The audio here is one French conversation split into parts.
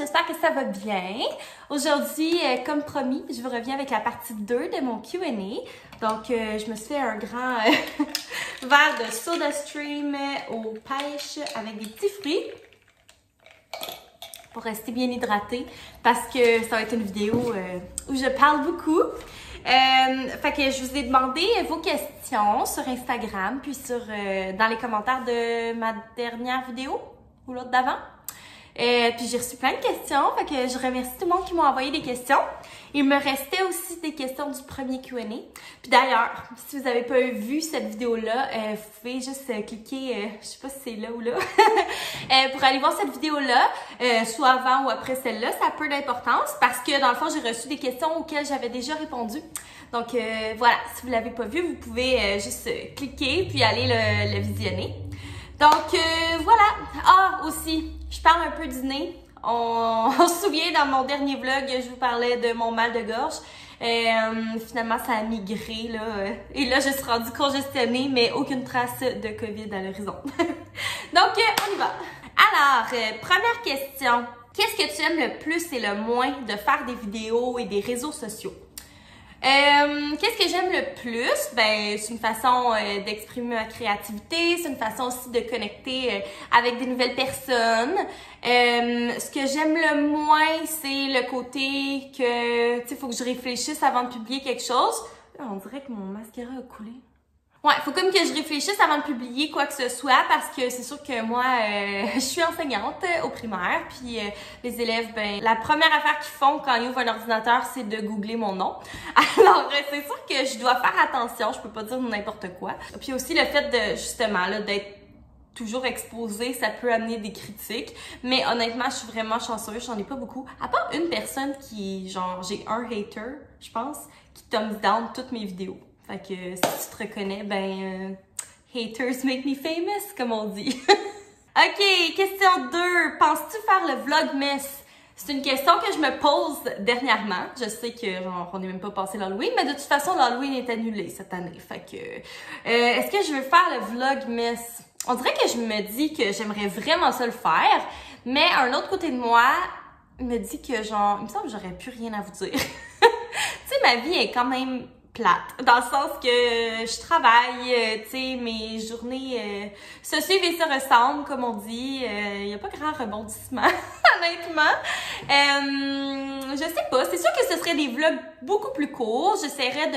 j'espère que ça va bien. Aujourd'hui, comme promis, je vous reviens avec la partie 2 de mon Q&A. Donc, je me suis fait un grand verre de SodaStream aux pêches avec des petits fruits pour rester bien hydratée parce que ça va être une vidéo où je parle beaucoup. Fait que je vous ai demandé vos questions sur Instagram puis dans les commentaires de ma dernière vidéo ou l'autre d'avant. Puis j'ai reçu plein de questions, fait que je remercie tout le monde qui m'a envoyé des questions. Il me restait aussi des questions du premier Q&A. Puis d'ailleurs, si vous n'avez pas vu cette vidéo-là, vous pouvez juste cliquer, je sais pas si c'est là ou là, pour aller voir cette vidéo-là, soit avant ou après celle-là. Ça a peu d'importance parce que dans le fond, j'ai reçu des questions auxquelles j'avais déjà répondu. Donc voilà, si vous ne l'avez pas vu, vous pouvez juste cliquer puis aller le visionner. Donc voilà. Ah, aussi, je parle un peu du nez. On se souvient dans mon dernier vlog, je vous parlais de mon mal de gorge. Finalement, ça a migré, là. Et là, je suis rendue congestionnée, mais aucune trace de COVID à l'horizon. Donc, on y va. Alors, première question. Qu'est-ce que tu aimes le plus et le moins de faire des vidéos et des réseaux sociaux? Qu'est-ce que j'aime le plus? Ben, c'est une façon d'exprimer ma créativité, c'est une façon aussi de connecter avec des nouvelles personnes. Ce que j'aime le moins, c'est le côté que, tu sais, faut que je réfléchisse avant de publier quelque chose. Là, on dirait que mon mascara a coulé. Ouais, faut comme que je réfléchisse avant de publier quoi que ce soit parce que c'est sûr que moi, je suis enseignante au primaire puis les élèves, ben, la première affaire qu'ils font quand ils ouvrent un ordinateur, c'est de googler mon nom. Alors, c'est sûr que je dois faire attention, je peux pas dire n'importe quoi. Puis aussi le fait de, justement, là, d'être toujours exposée, ça peut amener des critiques. Mais honnêtement, je suis vraiment chanceuse, j'en ai pas beaucoup. À part une personne qui, genre, j'ai un hater, je pense, qui thumbs down toutes mes vidéos. Fait que si tu te reconnais, ben, haters make me famous, comme on dit. Ok, question 2. Penses-tu faire le Vlogmas? C'est une question que je me pose dernièrement. Je sais que, genre, on n'est même pas passé l'Halloween, mais de toute façon, l'Halloween est annulé cette année. Fait que, est-ce que je veux faire le Vlogmas? On dirait que je me dis que j'aimerais vraiment ça le faire, mais un autre côté de moi me dit que, genre, il me semble que j'aurais plus rien à vous dire. Tu sais, ma vie est quand même plate, dans le sens que je travaille, tu sais, mes journées se suivent et se ressemblent, comme on dit. Il n'y a pas grand rebondissement, honnêtement. Je sais pas, c'est sûr que ce serait des vlogs beaucoup plus courts. J'essaierais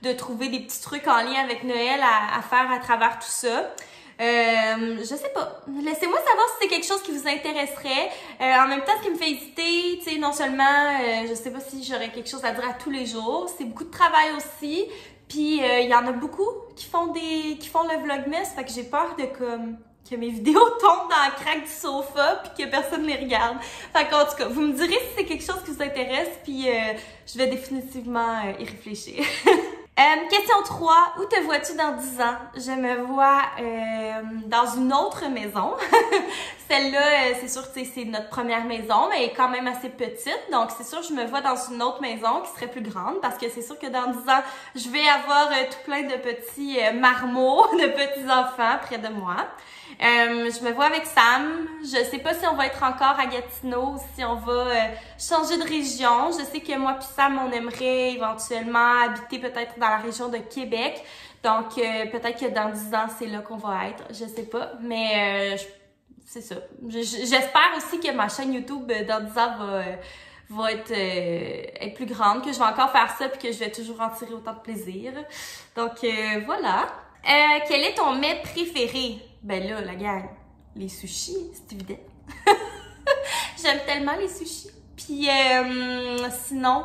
de trouver des petits trucs en lien avec Noël à faire à travers tout ça. Je sais pas. Laissez-moi savoir si c'est quelque chose qui vous intéresserait. En même temps, ce qui me fait hésiter, tu sais, non seulement, je sais pas si j'aurais quelque chose à dire à tous les jours. C'est beaucoup de travail aussi. Puis, il y en a beaucoup qui font le Vlogmas. Fait que j'ai peur de que mes vidéos tombent dans le crack du sofa puis que personne les regarde. Fait qu'en tout cas, vous me direz si c'est quelque chose qui vous intéresse puis je vais définitivement y réfléchir. Question 3. Où te vois-tu dans 10 ans? Je me vois dans une autre maison. Celle-là, c'est sûr que c'est notre première maison, mais elle est quand même assez petite. Donc, c'est sûr que je me vois dans une autre maison qui serait plus grande parce que c'est sûr que dans 10 ans, je vais avoir tout plein de petits marmots, de petits enfants près de moi. Je me vois avec Sam. Je sais pas si on va être encore à Gatineau, si on va changer de région. Je sais que moi puis Sam, on aimerait éventuellement habiter peut-être dans la région de Québec. Donc, peut-être que dans 10 ans, c'est là qu'on va être. Je sais pas, mais c'est ça. J'espère aussi que ma chaîne YouTube dans 10 ans va être plus grande, que je vais encore faire ça puis que je vais toujours en tirer autant de plaisir. Donc, voilà. Quel est ton mets préféré? Ben là, la gang, les sushis, c'est évident. J'aime tellement les sushis. Puis sinon,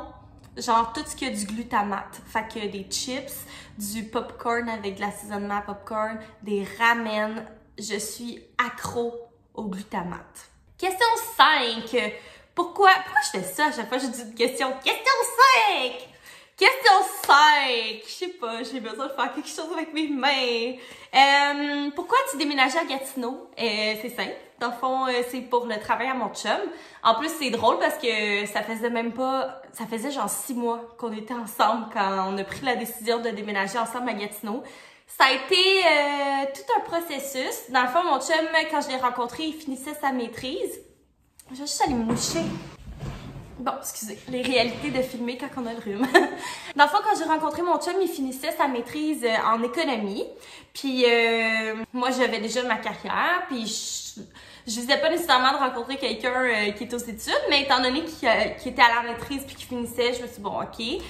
genre tout ce qui a du glutamate. Fait que des chips, du popcorn avec de l'assaisonnement à popcorn, des ramen. Je suis accro au glutamate. Question 5. Pourquoi je fais ça à chaque fois que je dis une question? Question 5! Question 5! Je sais pas, j'ai besoin de faire quelque chose avec mes mains. Pourquoi tu déménages à Gatineau? C'est simple. Dans le fond, c'est pour le travail à mon chum. En plus, c'est drôle parce que ça faisait genre 6 mois qu'on était ensemble quand on a pris la décision de déménager ensemble à Gatineau. Ça a été tout un processus. Dans le fond, mon chum, quand je l'ai rencontré, il finissait sa maîtrise. Je vais juste aller me moucher. Bon, excusez, les réalités de filmer quand on a le rhume. Dans le fond, quand j'ai rencontré mon chum, il finissait sa maîtrise en économie. Puis moi, j'avais déjà ma carrière, puis je visais pas nécessairement de rencontrer quelqu'un qui est aux études, mais étant donné qu'il était à la maîtrise puis qu'il finissait, je me suis dit, bon, ok.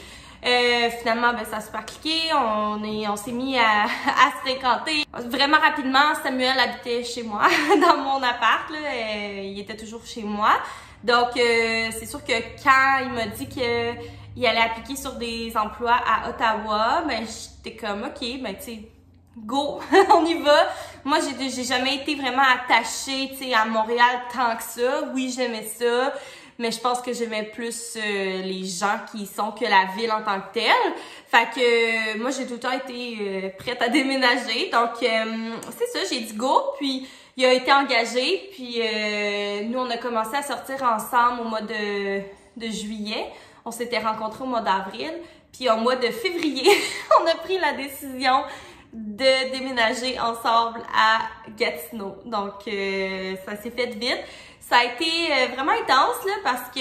Finalement, ben, ça a super cliqué. On s'est mis à se fréquenter. Vraiment rapidement, Samuel habitait chez moi, dans mon appart, là. Il était toujours chez moi. Donc, c'est sûr que quand il m'a dit qu'il allait appliquer sur des emplois à Ottawa, ben, j'étais comme, ok, ben, tu sais, go, on y va. Moi, j'ai jamais été vraiment attachée, tu sais, à Montréal tant que ça. Oui, j'aimais ça, mais je pense que j'aimais plus les gens qui y sont que la ville en tant que telle. Fait que moi, j'ai tout le temps été prête à déménager. Donc, c'est ça, j'ai dit go, puis il a été engagé, puis nous, on a commencé à sortir ensemble au mois de juillet. On s'était rencontrés au mois d'avril, puis au mois de février, on a pris la décision de déménager ensemble à Gatineau. Donc, ça s'est fait vite. Ça a été vraiment intense, là, parce que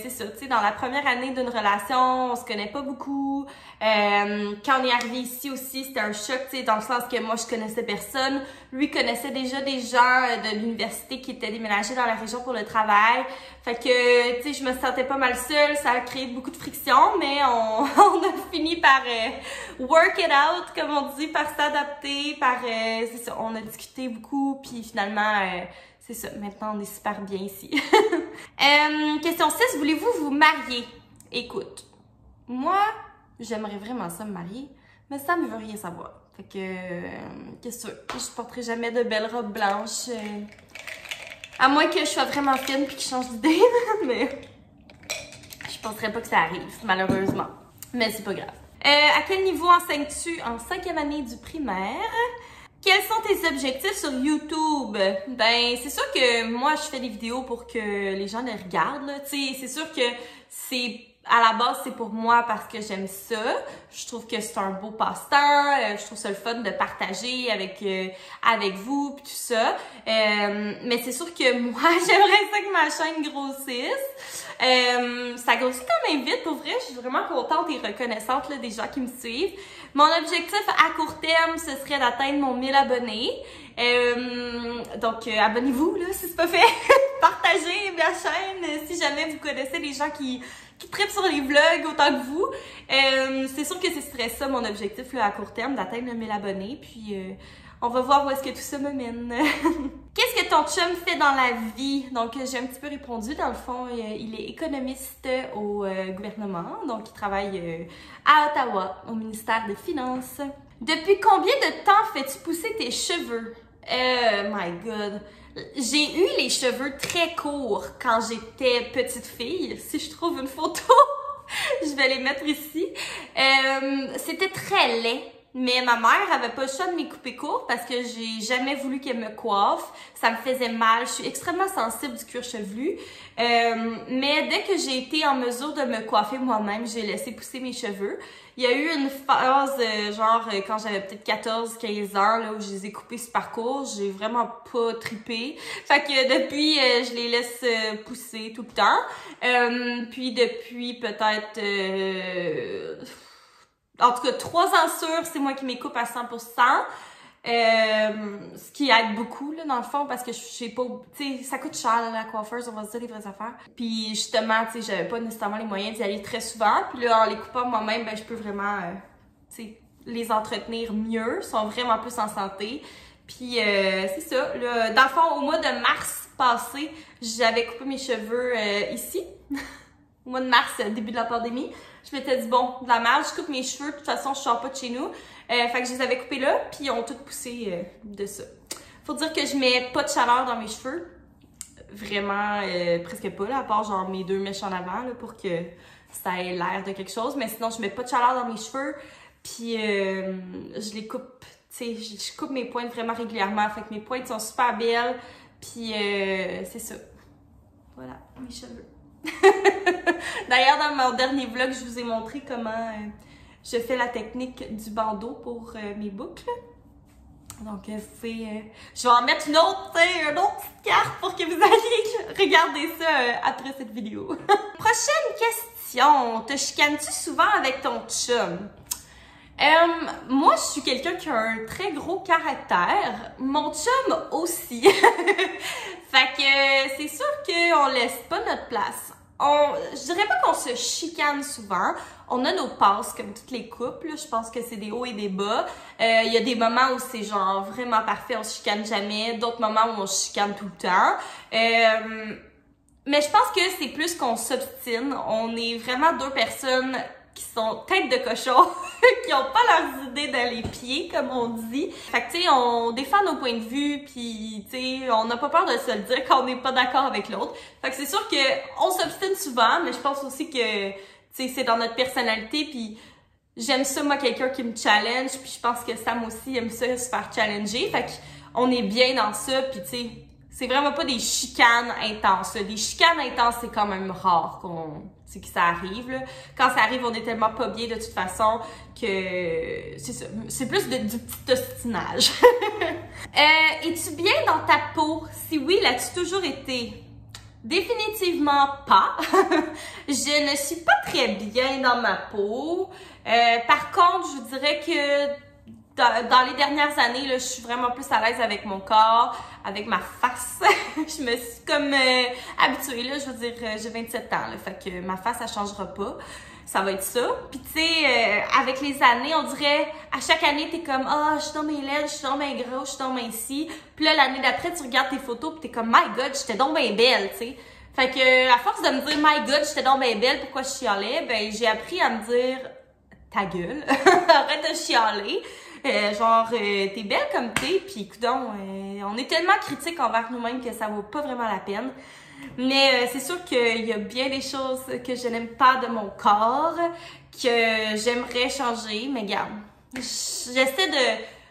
c'est ça, tu sais, dans la première année d'une relation, on se connaît pas beaucoup. Quand on est arrivé ici aussi, c'était un choc, tu sais, dans le sens que moi, je connaissais personne. Lui connaissait déjà des gens de l'université qui étaient déménagés dans la région pour le travail. Fait que, tu sais, je me sentais pas mal seule. Ça a créé beaucoup de friction, mais on a fini par work it out, comme on dit, par s'adapter, par, c'est ça, on a discuté beaucoup, puis finalement, c'est ça, maintenant on est super bien ici. Question 6, voulez-vous vous marier? Écoute, moi, j'aimerais vraiment ça me marier, mais ça me veut rien savoir. Fait que, qu'est-ce que je porterai jamais de belles robes blanches, à moins que je sois vraiment fine puis que je change d'idée, mais je penserais pas que ça arrive, malheureusement. Mais c'est pas grave. À quel niveau enseignes-tu en 5e année du primaire? Quels sont tes objectifs sur YouTube? Ben, c'est sûr que moi, je fais des vidéos pour que les gens les regardent, là. Tu sais, c'est sûr que à la base, c'est pour moi parce que j'aime ça. Je trouve que c'est un beau passe-temps. Je trouve ça le fun de partager avec vous pis tout ça. Mais c'est sûr que moi, j'aimerais ça que ma chaîne grossisse. Ça grossit quand même vite, pour vrai. Je suis vraiment contente et reconnaissante là, des gens qui me suivent. Mon objectif à court terme, ce serait d'atteindre mon 1000 abonnés. Donc, abonnez-vous là, si c'est pas fait. Partagez ma chaîne si jamais vous connaissez des gens qui trippent sur les vlogs autant que vous. C'est sûr que ce serait ça mon objectif là, à court terme, d'atteindre le 1000 abonnés. Puis, on va voir où est-ce que tout ça me mène. Qu'est-ce que ton chum fait dans la vie? Donc, j'ai un petit peu répondu. Dans le fond, il est économiste au gouvernement. Donc, il travaille à Ottawa, au ministère des Finances. Depuis combien de temps fais-tu pousser tes cheveux? My God. J'ai eu les cheveux très courts quand j'étais petite fille. Si je trouve une photo, je vais les mettre ici. C'était très laid. Mais ma mère avait pas le choix de me couper court parce que j'ai jamais voulu qu'elle me coiffe. Ça me faisait mal. Je suis extrêmement sensible du cuir chevelu. Mais dès que j'ai été en mesure de me coiffer moi-même, j'ai laissé pousser mes cheveux. Il y a eu une phase, genre, quand j'avais peut-être 14-15 ans, là, où je les ai coupés super courts. J'ai vraiment pas trippé. Fait que depuis, je les laisse pousser tout le temps. Puis depuis peut-être... en tout cas, 3 ans sûrs, c'est moi qui me coupe à 100%. Ce qui aide beaucoup, là, dans le fond, parce que je sais pas, tu sais, ça coûte cher, là, la coiffeuse, on va se dire les vraies affaires. Puis, justement, tu sais, j'avais pas nécessairement les moyens d'y aller très souvent. Puis là, en les coupant moi-même, ben, je peux vraiment, tu sais, les entretenir mieux. Ils sont vraiment plus en santé. Puis, c'est ça. Là, dans le fond, au mois de mars passé, j'avais coupé mes cheveux ici. Au mois de mars, début de la pandémie. Je m'étais dit, bon, de la merde, je coupe mes cheveux, de toute façon, je sors pas de chez nous. Fait que je les avais coupés là, puis ils ont tout poussé de ça. Faut dire que je mets pas de chaleur dans mes cheveux. Vraiment, presque pas, là, à part genre mes 2 mèches en avant, là, pour que ça ait l'air de quelque chose. Mais sinon, je mets pas de chaleur dans mes cheveux, puis je les coupe, tu sais, je coupe mes pointes vraiment régulièrement. Fait que mes pointes sont super belles, puis c'est ça. Voilà, mes cheveux. D'ailleurs, dans mon dernier vlog, je vous ai montré comment je fais la technique du bandeau pour mes boucles. Donc, je vais en mettre une autre petite carte pour que vous alliez regarder ça après cette vidéo. Prochaine question. Te chicanes-tu souvent avec ton chum? Moi, je suis quelqu'un qui a un très gros caractère. Mon chum aussi. Fait que c'est sûr qu'on laisse pas notre place. Je dirais pas qu'on se chicane souvent. On a nos passes comme toutes les couples. Je pense que c'est des hauts et des bas. Il y a des moments où c'est genre vraiment parfait, on se chicane jamais. D'autres moments où on se chicane tout le temps. Mais je pense que c'est plus qu'on s'obstine. On est vraiment deux personnes qui sont têtes de cochon, qui ont pas leurs idées dans les pieds, comme on dit. Fait que, tu sais, on défend nos points de vue, puis, tu sais, on n'a pas peur de se le dire quand on n'est pas d'accord avec l'autre. Fait que c'est sûr que on s'obstine souvent, mais je pense aussi que, tu sais, c'est dans notre personnalité, puis j'aime ça, moi, quelqu'un qui me challenge, puis je pense que Sam aussi aime ça, se faire challenger. Fait qu'on est bien dans ça, puis, tu sais, c'est vraiment pas des chicanes intenses. Des chicanes intenses, c'est quand même rare que ça arrive. Là. Quand ça arrive, on est tellement pas bien de toute façon que c'est ça. C'est plus du petit ostinage. Es-tu bien dans ta peau? Si oui, l'as-tu toujours été? Définitivement pas. Je ne suis pas très bien dans ma peau. Par contre, je vous dirais que dans les dernières années, là, je suis vraiment plus à l'aise avec mon corps, avec ma face. Je me suis comme habituée, là, je veux dire, j'ai 27 ans, là, fait que ma face, ça changera pas. Ça va être ça. Puis tu sais, avec les années, on dirait, à chaque année, t'es comme, ah, je suis donc bien laide, je suis donc bien grosse, je suis donc bien ci. Puis là, l'année d'après, tu regardes tes photos, puis t'es comme, my God, j'étais donc bien belle, tu sais. Fait que, à force de me dire, my God, j'étais donc bien belle, pourquoi je chialais, ben, j'ai appris à me dire, ta gueule, arrête de chialer. T'es belle comme t'es, puis coudonc, on est tellement critique envers nous-mêmes que ça vaut pas vraiment la peine. Mais c'est sûr qu'il y a bien des choses que je n'aime pas de mon corps, que j'aimerais changer, mais regarde, j'essaie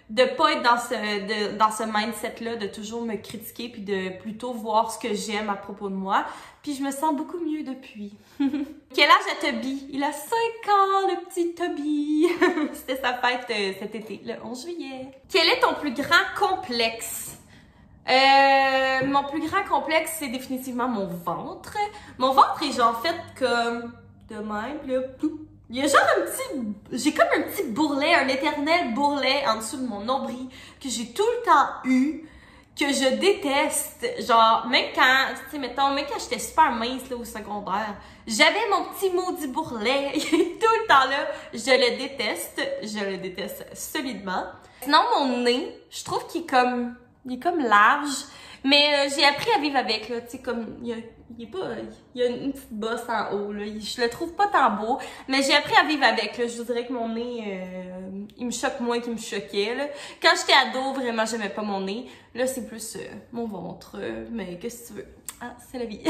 de pas être dans ce mindset-là, de toujours me critiquer, puis de plutôt voir ce que j'aime à propos de moi. Puis je me sens beaucoup mieux depuis. Quel âge a Toby? Il a 5 ans, le petit Toby. C'était sa fête cet été, le 11 juillet. Quel est ton plus grand complexe? Mon plus grand complexe, c'est définitivement mon ventre. Mon ventre est genre fait comme de même, là, ploup. Il y a genre j'ai comme un petit bourrelet, un éternel bourrelet en dessous de mon nombril que j'ai tout le temps eu, que je déteste. Genre, même quand, tu sais, mettons, même quand j'étais super mince, là, au secondaire, j'avais mon petit maudit bourrelet. Il est tout le temps là. Je le déteste solidement. Sinon, mon nez, je trouve qu'il est comme large. Mais j'ai appris à vivre avec, là, tu sais, comme, il y a une petite bosse en haut, là, je le trouve pas tant beau, mais j'ai appris à vivre avec, là, je vous dirais que mon nez, il me choque moins qu'il me choquait, là. Quand j'étais ado, vraiment, j'aimais pas mon nez, là, c'est plus mon ventre, mais qu'est-ce que tu veux? Ah, c'est la vie.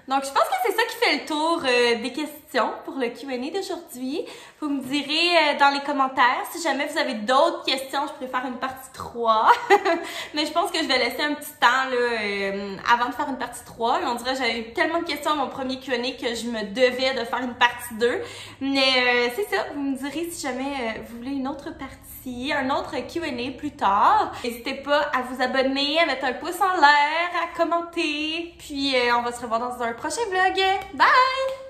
Donc, je pense que c'est ça qui fait le tour des questions pour le Q&A d'aujourd'hui. Vous me direz dans les commentaires si jamais vous avez d'autres questions, je pourrais faire une partie 3. Mais je pense que je vais laisser un petit temps là, avant de faire une partie 3. On dirait que j'avais eu tellement de questions à mon premier Q&A que je me devais de faire une partie 2. Mais c'est ça, vous me direz si jamais vous voulez une autre partie, un autre Q&A plus tard. N'hésitez pas à vous abonner, à mettre un pouce en l'air, à commenter. Puis on va se revoir dans un prochain vlog. Bye!